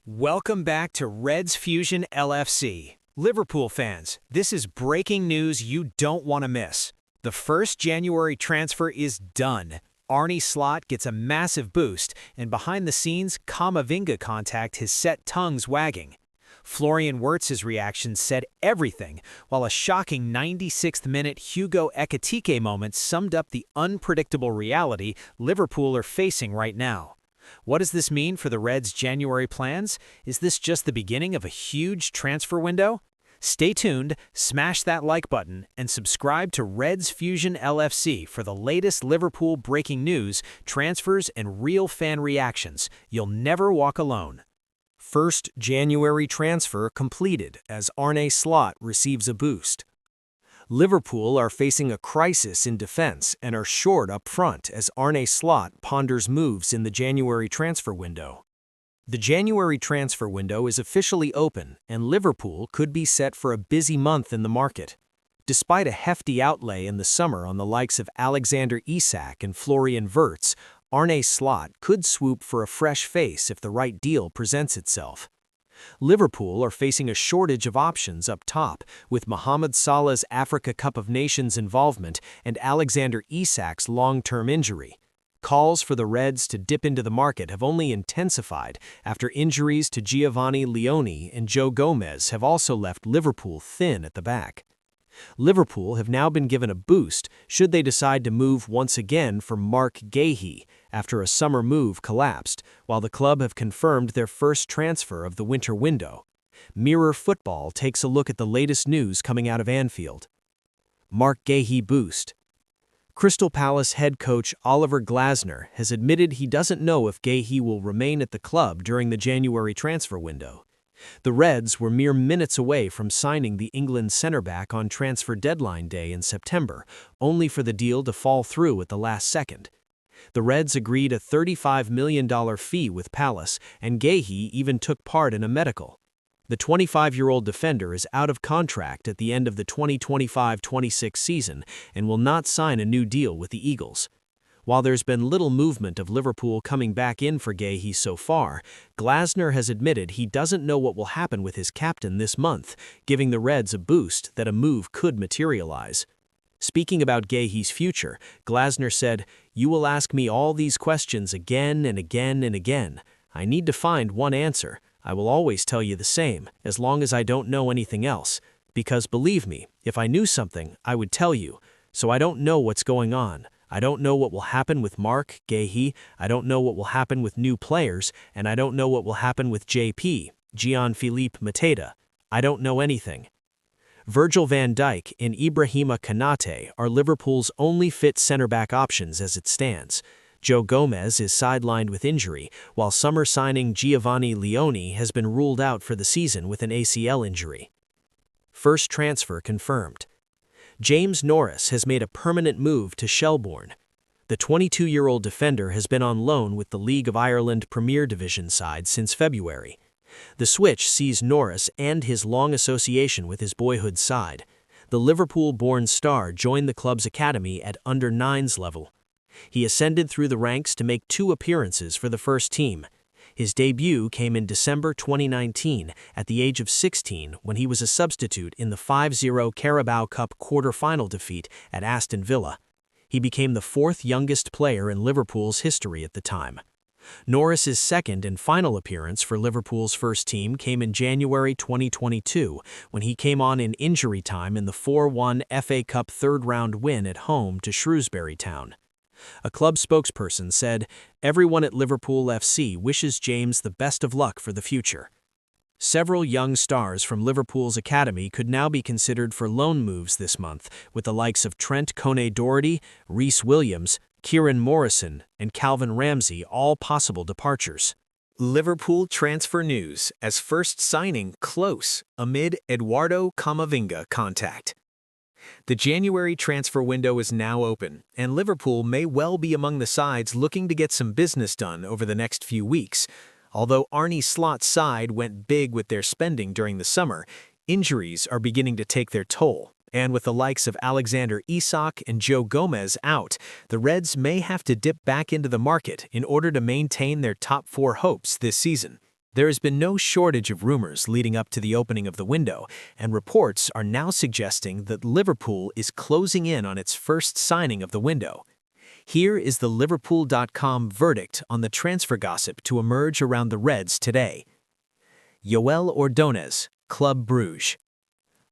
Welcome back to Reds Fusion LFC. Liverpool fans, this is breaking news you don't want to miss. The first January transfer is done. Arne Slot gets a massive boost, and behind the scenes, Camavinga contact has set tongues wagging. Florian Wirtz's reaction said everything, while a shocking 96th minute Hugo Ekitike moment summed up the unpredictable reality Liverpool are facing right now. What does this mean for the Reds' January plans? Is this just the beginning of a huge transfer window? Stay tuned, smash that like button, and subscribe to Reds Fusion LFC for the latest Liverpool breaking news, transfers, and real fan reactions. You'll never walk alone. First January transfer completed as Arne Slot receives a boost. Liverpool are facing a crisis in defense and are short up front as Arne Slot ponders moves in the January transfer window. The January transfer window is officially open, and Liverpool could be set for a busy month in the market. Despite a hefty outlay in the summer on the likes of Alexander Isak and Florian Wirtz, Arne Slot could swoop for a fresh face if the right deal presents itself. Liverpool are facing a shortage of options up top, with Mohamed Salah's Africa Cup of Nations involvement and Alexander Isak's long-term injury. Calls for the Reds to dip into the market have only intensified after injuries to Giovanni Leone and Joe Gomez have also left Liverpool thin at the back. Liverpool have now been given a boost should they decide to move once again for Mark Guehi after a summer move collapsed, while the club have confirmed their first transfer of the winter window. Mirror Football takes a look at the latest news coming out of Anfield. Mark Guehi boost. Crystal Palace head coach Oliver Glasner has admitted he doesn't know if Guehi will remain at the club during the January transfer window. The Reds were mere minutes away from signing the England centre-back on transfer deadline day in September, only for the deal to fall through at the last second. The Reds agreed a $35 million fee with Palace, and Guehi even took part in a medical. The 25-year-old defender is out of contract at the end of the 2025-26 season and will not sign a new deal with the Eagles. While there's been little movement of Liverpool coming back in for Guehi so far, Glasner has admitted he doesn't know what will happen with his captain this month, giving the Reds a boost that a move could materialize. Speaking about Guehi's future, Glasner said, "You will ask me all these questions again and again and again. I need to find one answer. I will always tell you the same, as long as I don't know anything else. Because believe me, if I knew something, I would tell you. So I don't know what's going on. I don't know what will happen with Mark Guehi, I don't know what will happen with new players, and I don't know what will happen with JP, Jean-Philippe Mateta. I don't know anything." Virgil van Dijk and Ibrahima Konate are Liverpool's only fit centre-back options as it stands. Joe Gomez is sidelined with injury, while summer signing Giovanni Leone has been ruled out for the season with an ACL injury. First transfer confirmed. James Norris has made a permanent move to Shelbourne. The 22-year-old defender has been on loan with the League of Ireland Premier Division side since February. The switch sees Norris end his long association with his boyhood side. The Liverpool-born star joined the club's academy at under-9s level. He ascended through the ranks to make 2 appearances for the first team. His debut came in December 2019 at the age of 16 when he was a substitute in the 5-0 Carabao Cup quarter-final defeat at Aston Villa. He became the 4th youngest player in Liverpool's history at the time. Norris's second and final appearance for Liverpool's first team came in January 2022 when he came on in injury time in the 4-1 FA Cup third-round win at home to Shrewsbury Town. A club spokesperson said, "Everyone at Liverpool FC wishes James the best of luck for the future." Several young stars from Liverpool's academy could now be considered for loan moves this month, with the likes of Trent Kone-Doherty, Reece Williams, Kieran Morrison, and Calvin Ramsey all possible departures. Liverpool transfer news as first signing close amid Eduardo Camavinga contact. The January transfer window is now open, and Liverpool may well be among the sides looking to get some business done over the next few weeks. Although Arne Slot's side went big with their spending during the summer, injuries are beginning to take their toll. And with the likes of Alexander Isak and Joe Gomez out, the Reds may have to dip back into the market in order to maintain their top 4 hopes this season. There has been no shortage of rumors leading up to the opening of the window, and reports are now suggesting that Liverpool is closing in on its first signing of the window. Here is the Liverpool.com verdict on the transfer gossip to emerge around the Reds today. Joel Ordonez, Club Brugge.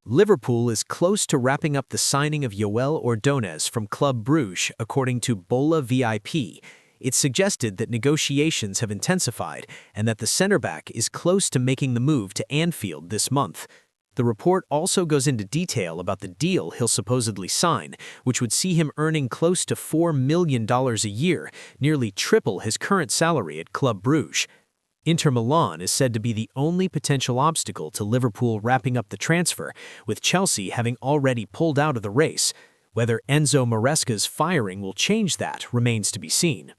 Liverpool is close to wrapping up the signing of Joel Ordonez from Club Brugge, according to Bola VIP. It suggested that negotiations have intensified and that the centre-back is close to making the move to Anfield this month. The report also goes into detail about the deal he'll supposedly sign, which would see him earning close to $4 million a year, nearly triple his current salary at Club Brugge. Inter Milan is said to be the only potential obstacle to Liverpool wrapping up the transfer, with Chelsea having already pulled out of the race. Whether Enzo Maresca's firing will change that remains to be seen.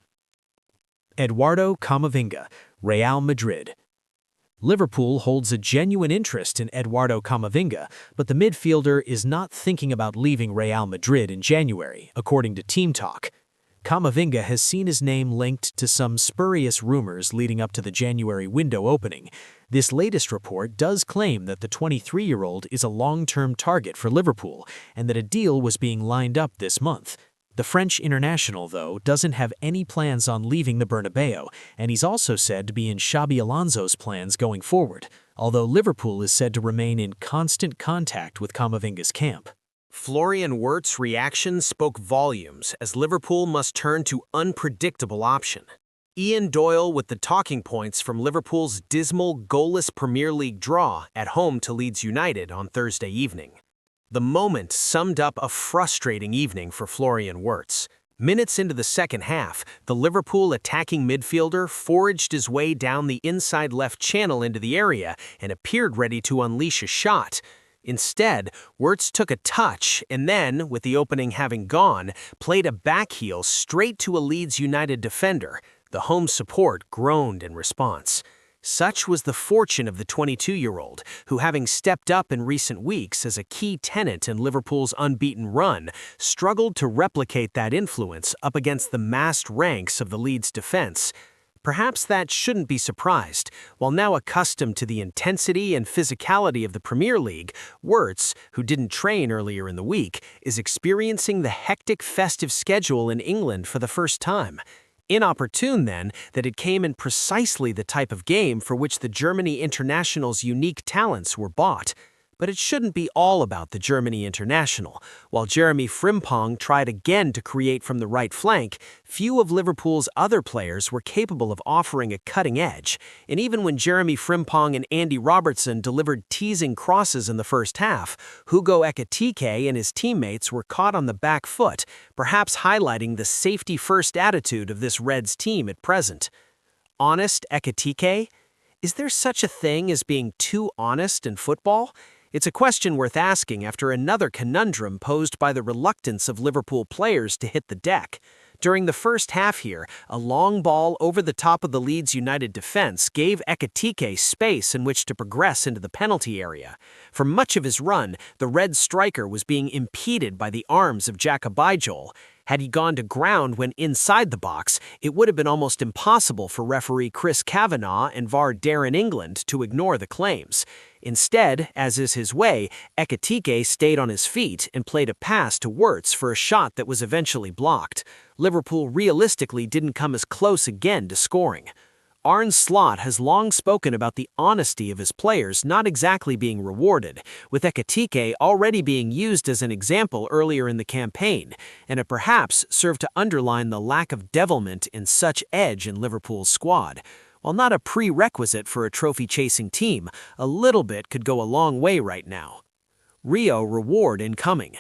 Eduardo Camavinga, Real Madrid. Liverpool holds a genuine interest in Eduardo Camavinga, but the midfielder is not thinking about leaving Real Madrid in January, according to Team Talk. Camavinga has seen his name linked to some spurious rumors leading up to the January window opening. This latest report does claim that the 23-year-old is a long-term target for Liverpool and that a deal was being lined up this month. The French international, though, doesn't have any plans on leaving the Bernabeu, and he's also said to be in Xabi Alonso's plans going forward, although Liverpool is said to remain in constant contact with Camavinga's camp. Florian Wirtz's reaction spoke volumes as Liverpool must turn to unpredictable option. Ian Doyle with the talking points from Liverpool's dismal goalless Premier League draw at home to Leeds United on Thursday evening. The moment summed up a frustrating evening for Florian Wirtz. Minutes into the second half, the Liverpool attacking midfielder foraged his way down the inside left channel into the area and appeared ready to unleash a shot. Instead, Wirtz took a touch and then, with the opening having gone, played a backheel straight to a Leeds United defender. The home support groaned in response. Such was the fortune of the 22-year-old, who, having stepped up in recent weeks as a key tenet in Liverpool's unbeaten run, struggled to replicate that influence up against the massed ranks of the Leeds defense. Perhaps that shouldn't be surprised. While now accustomed to the intensity and physicality of the Premier League, Wirtz, who didn't train earlier in the week, is experiencing the hectic festive schedule in England for the first time. Inopportune, then, that it came in precisely the type of game for which the Germany international's unique talents were bought. But it shouldn't be all about the Germany international. While Jeremy Frimpong tried again to create from the right flank, few of Liverpool's other players were capable of offering a cutting edge. And even when Jeremy Frimpong and Andy Robertson delivered teasing crosses in the first half, Hugo Ekitike and his teammates were caught on the back foot, perhaps highlighting the safety-first attitude of this Reds team at present. Honest Ekitike? Is there such a thing as being too honest in football? It's a question worth asking after another conundrum posed by the reluctance of Liverpool players to hit the deck. During the first half here, a long ball over the top of the Leeds United defense gave Ekitike space in which to progress into the penalty area. For much of his run, the Red striker was being impeded by the arms of Jacobijol. Had he gone to ground when inside the box, it would have been almost impossible for referee Chris Kavanagh and VAR Darren England to ignore the claims. Instead, as is his way, Ekitike stayed on his feet and played a pass to Wirtz for a shot that was eventually blocked. Liverpool realistically didn't come as close again to scoring. Arne Slot has long spoken about the honesty of his players not exactly being rewarded, with Ekitike already being used as an example earlier in the campaign, and it perhaps served to underline the lack of devilment in such edge in Liverpool's squad. While not a prerequisite for a trophy-chasing team, a little bit could go a long way right now. Rio reward incoming.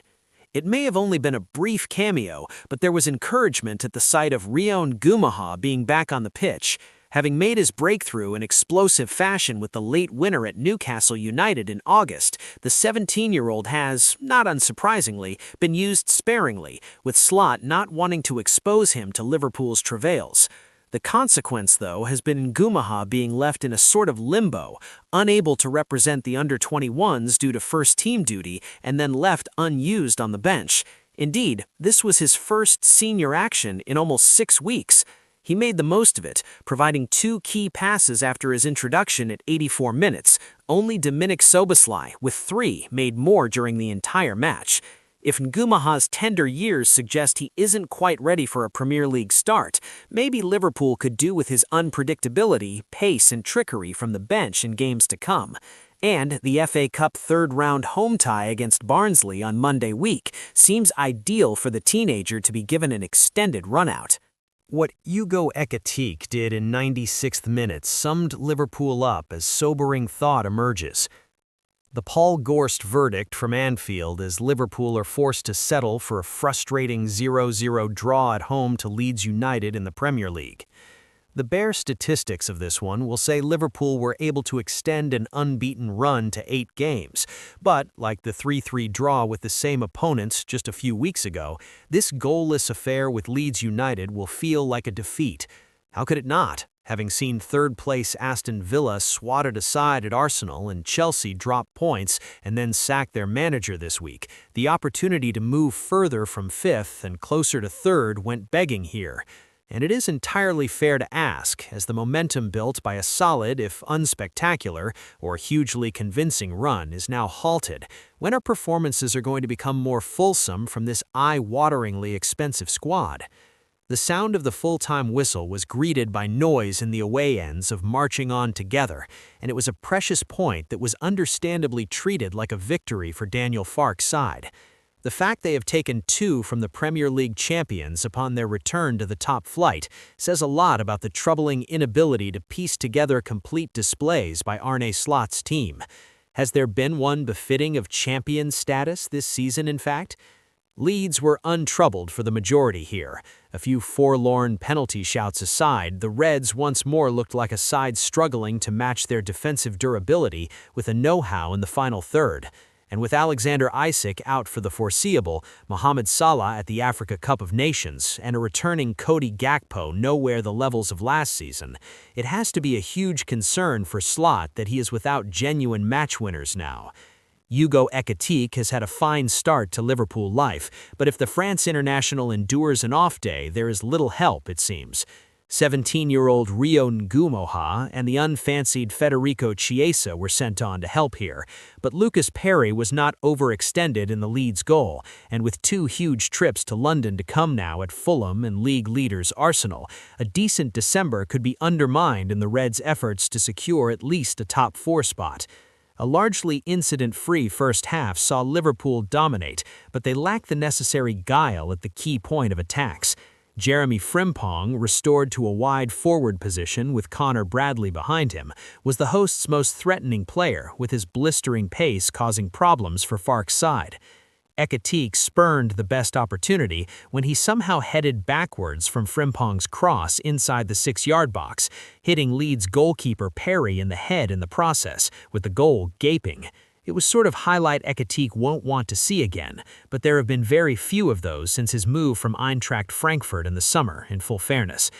It may have only been a brief cameo, but there was encouragement at the sight of Rion Guehi being back on the pitch. Having made his breakthrough in explosive fashion with the late winner at Newcastle United in August, the 17-year-old has, not unsurprisingly, been used sparingly, with Slot not wanting to expose him to Liverpool's travails. The consequence, though, has been Guehi being left in a sort of limbo, unable to represent the under-21s due to first-team duty and then left unused on the bench. Indeed, this was his first senior action in almost 6 weeks. He made the most of it, providing 2 key passes after his introduction at 84 minutes. Only Dominik Szoboszlai, with 3, made more during the entire match. If Nguema's tender years suggest he isn't quite ready for a Premier League start, maybe Liverpool could do with his unpredictability, pace, and trickery from the bench in games to come. And the FA Cup third-round home tie against Barnsley on Monday week seems ideal for the teenager to be given an extended run-out. What Hugo Ekitike did in 96th minute summed Liverpool up as sobering thought emerges. The Paul Gorst verdict from Anfield as Liverpool are forced to settle for a frustrating 0-0 draw at home to Leeds United in the Premier League. The bare statistics of this one will say Liverpool were able to extend an unbeaten run to 8 games, but like the 3-3 draw with the same opponents just a few weeks ago, this goalless affair with Leeds United will feel like a defeat. How could it not? Having seen third-place Aston Villa swatted aside at Arsenal and Chelsea drop points and then sack their manager this week, the opportunity to move further from 5th and closer to 3rd went begging here. And it is entirely fair to ask, as the momentum built by a solid, if unspectacular, or hugely convincing run is now halted, when our performances are going to become more fulsome from this eye-wateringly expensive squad. The sound of the full-time whistle was greeted by noise in the away ends of marching on together, and it was a precious point that was understandably treated like a victory for Daniel Farke's side. The fact they have taken 2 from the Premier League champions upon their return to the top flight says a lot about the troubling inability to piece together complete displays by Arne Slot's team. Has there been one befitting of champion status this season, in fact? Leeds were untroubled for the majority here. A few forlorn penalty shouts aside, the Reds once more looked like a side struggling to match their defensive durability with a know-how in the final third. And with Alexander Isak out for the foreseeable, Mohamed Salah at the Africa Cup of Nations, and a returning Cody Gakpo nowhere the levels of last season, it has to be a huge concern for Slot that he is without genuine match winners now. Hugo Ekitike has had a fine start to Liverpool life, but if the France international endures an off day, there is little help, it seems. 17-year-old Rio Nguema and the unfancied Federico Chiesa were sent on to help here, but Lucas Perry was not overextended in the Leeds goal, and with 2 huge trips to London to come now at Fulham and league leaders Arsenal, a decent December could be undermined in the Reds' efforts to secure at least a top 4 spot. A largely incident-free first half saw Liverpool dominate, but they lacked the necessary guile at the key point of attacks. Jeremy Frimpong, restored to a wide forward position with Connor Bradley behind him, was the host's most threatening player, with his blistering pace causing problems for Farke's side. Ekitike spurned the best opportunity when he somehow headed backwards from Frimpong's cross inside the 6-yard box, hitting Leeds goalkeeper Perry in the head in the process, with the goal gaping. It was sort of highlight Ekitike won't want to see again, but there have been very few of those since his move from Eintracht Frankfurt in the summer, in full fairness.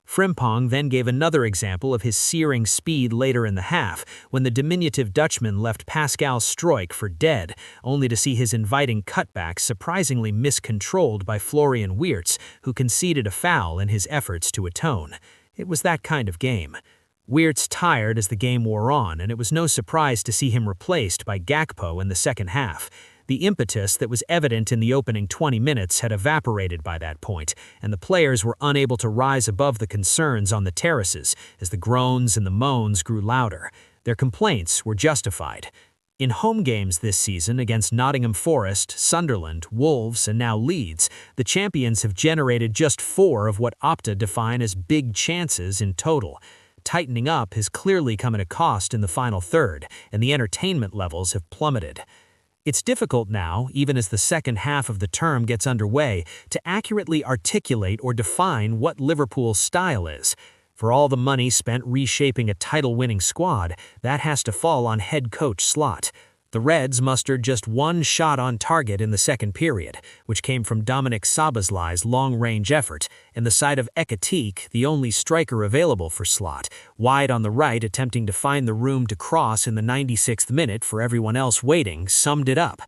Frimpong then gave another example of his searing speed later in the half, when the diminutive Dutchman left Pascal Struijk for dead, only to see his inviting cutback surprisingly miscontrolled by Florian Wirtz, who conceded a foul in his efforts to atone. It was that kind of game. Wirtz tired as the game wore on, and it was no surprise to see him replaced by Gakpo in the second half. The impetus that was evident in the opening 20 minutes had evaporated by that point, and the players were unable to rise above the concerns on the terraces as the groans and the moans grew louder. Their complaints were justified. In home games this season against Nottingham Forest, Sunderland, Wolves, and now Leeds, the champions have generated just 4 of what Opta define as big chances in total. Tightening up has clearly come at a cost in the final third, and the entertainment levels have plummeted. It's difficult now, even as the second half of the term gets underway, to accurately articulate or define what Liverpool's style is. For all the money spent reshaping a title-winning squad, that has to fall on head coach Slot. The Reds mustered just 1 shot on target in the second period, which came from Dominik Szoboszlai's long-range effort, and the side of Ekitike, the only striker available for Slot, wide on the right attempting to find the room to cross in the 96th minute for everyone else waiting, summed it up.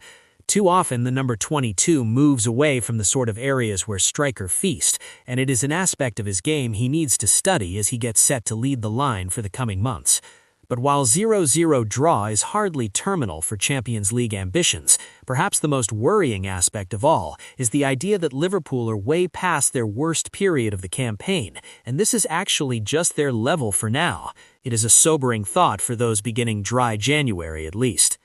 Too often, the number 22 moves away from the sort of areas where striker feast, and it is an aspect of his game he needs to study as he gets set to lead the line for the coming months. But while 0-0 draw is hardly terminal for Champions League ambitions, perhaps the most worrying aspect of all is the idea that Liverpool are way past their worst period of the campaign, and this is actually just their level for now. It is a sobering thought for those beginning dry January at least.